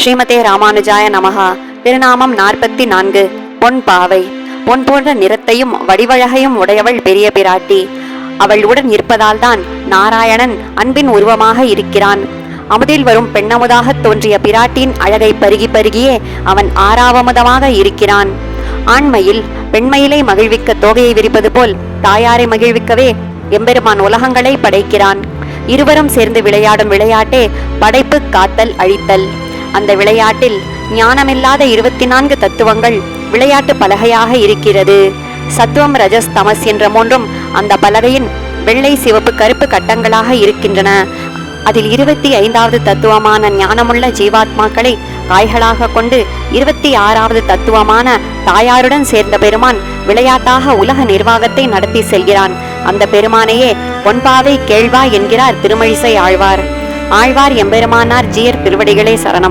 ஸ்ரீமதே ராமானுஜாய நமஹா. திருநாமம் 44. பொன் பாவை. பொன் போன்ற நிறத்தையும் வடிவழகையும் உடையவள் பெரிய பிராட்டி. அவள் உடன் இருப்பதால் தான் நாராயணன் அன்பின் உருவமாக இருக்கிறான். அமுதில் வரும் பெண்ணமுதாக தோன்றிய பிராட்டியின் அழகை பருகி பருகியே அவன் ஆறாவமுதமாக இருக்கிறான். ஆண்மையில் பெண்மையிலே மகிழ்விக்க தோகையை விரிப்பது போல் தாயாரை மகிழ்விக்கவே எம்பெருமான் உலகங்களை படைக்கிறான். இருவரும் சேர்ந்து விளையாடும் விளையாட்டே படைப்பு, காத்தல், அழித்தல். அந்த விளையாட்டில் ஞானமில்லாத 24 தத்துவங்கள் விளையாட்டு பலகையாக இருக்கிறது. சத்துவம், ரஜஸ், தமஸ் என்ற மூன்றும் அந்த பலகையின் வெள்ளை, சிவப்பு, கருப்பு கட்டங்களாக இருக்கின்றன. அதில் 25வது தத்துவமான ஞானமுள்ள ஜீவாத்மாக்களை காய்களாக கொண்டு 26வது தத்துவமான தாயாருடன் சேர்ந்த பெருமான் விளையாட்டாக உலக நிர்வாகத்தை நடத்தி செல்கிறான். அந்த பெருமானையே பொன்பாவை கேழ்வா என்கிறார் திருமழிசை ஆழ்வார். ஆழ்வார் எம்பெருமானார் ஜீயர் திருவடிகளே சரணம்.